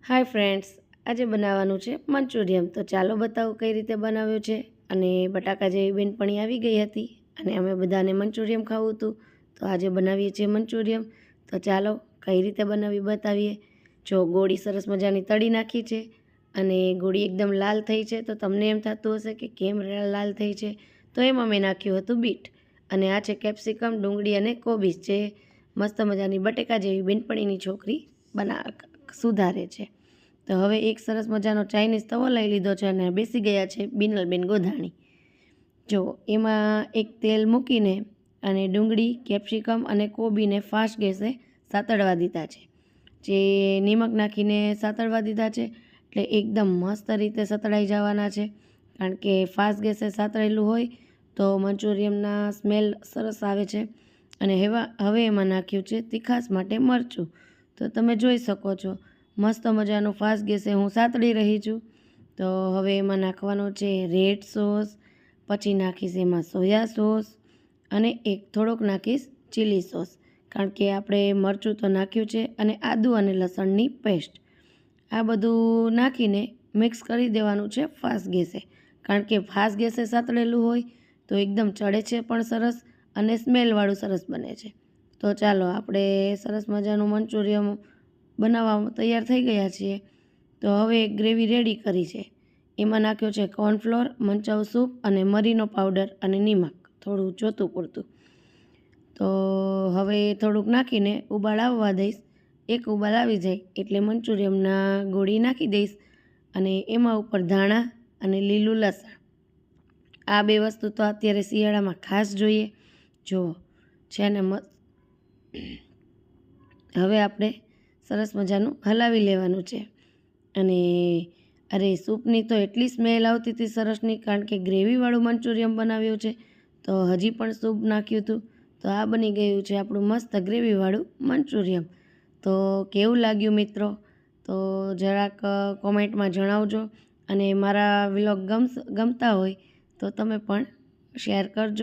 Hi friends, आज बनावવાનું છે મંચુરિયમ। તો ચાલો બતાવું કઈ રીતે બનાવ્યું છે। અને બટાકા જેવી બેનપણી આવી ગઈ હતી અને અમે બધાને મંચુરિયમ ખાવું હતું, તો આજે બનાવીએ છીએ મંચુરિયમ। તો ચાલો કઈ રીતે બનાવી બતાવીએ। જો ગોળી સરસ મજાની તળી નાખી છે અને ગોળી એકદમ લાલ થઈ છે। તો તમને એમ થતું હશે કે કેમ લાલ થઈ છે, તો એમાં મેં નાખ્યું હતું બીટ અને આ છે કેપ્સિકમ, ડુંગળી અને કોબીજ, જે મસ્ત મજાની બટેકા જેવી બેનપણીની છોકરી સુધારે છે। તો હવે એક સરસ મજાનો ચાઇનીઝ તવો લઈ લીધો છે અને બેસી ગયા છે બિનલબેન ગોધાણી। જો એમાં એક તેલ મૂકીને અને ડુંગળી, કેપ્સિકમ અને કોબીને ફાસ્ટ ગેસે સાતળવા દીધા છે। જે નિમક નાખીને સાતળવા દીધા છે એટલે એકદમ મસ્ત રીતે સતળાઈ જવાના છે, કારણ કે ફાસ્ટ ગેસે સાતળેલું હોય તો મંચુરિયમના સ્મેલ સરસ આવે છે। અને હવે એમાં નાખ્યું છે તીખાશ માટે મરચું। તો તમે જોઈ શકો છો મસ્ત મજાનું ફાસ્ટ ગેસે હું સાતળી રહી છું। તો હવે એમાં નાખવાનો છે રેડ સોસ, પછી નાખીશ એમાં સોયા સોસ અને એક થોડોક નાખીશ ચીલી સોસ, કારણ કે આપણે મરચું તો નાખ્યું છે, અને આદું અને લસણની પેસ્ટ આ બધું નાખીને મિક્સ કરી દેવાનું છે ફાસ્ટ ગેસે, કારણ કે ફાસ્ટ ગેસે સાતળેલું હોય તો એકદમ ચડે છે પણ સરસ, અને સ્મેલવાળું સરસ બને છે। તો ચાલો આપણે સરસ મજાનું મંચુરિયમ બનાવવા તૈયાર થઈ ગયા છીએ। તો હવે એક ગ્રેવી રેડી કરી છે, એમાં નાખ્યો છે કોર્નફ્લોર, મંચાઉ સૂપ અને મરીનો પાવડર અને નિમક થોડું જોતું પૂરતું। તો હવે થોડુંક નાખીને ઉબાળ આવવા દઈશ। એક ઉબાળ આવી જાય એટલે મંચુરિયમના ગોળી નાખી દઈશ અને એમાં ઉપર ધાણા અને લીલું લસણ, આ બે વસ્તુ તો અત્યારે શિયાળામાં ખાસ જોઈએ। જુઓ છે ને હવે આપણે સરસ મજાનું હલાવી લેવાનું છે। અને અરે સૂપની તો એટલી સ્મેલ આવતી હતી સરસની, કારણ કે ગ્રેવીવાળું મંચુરિયમ બનાવ્યું છે, તો હજી પણ સૂપ નાખ્યું હતું। તો આ બની ગયું છે આપણું મસ્ત ગ્રેવીવાળું મંચુરિયમ। તો કેવું લાગ્યું મિત્રો, તો જરાક કોમેન્ટમાં જણાવજો, અને મારા વ્લોગ ગમતા હોય તો તમે પણ શેર કરજો।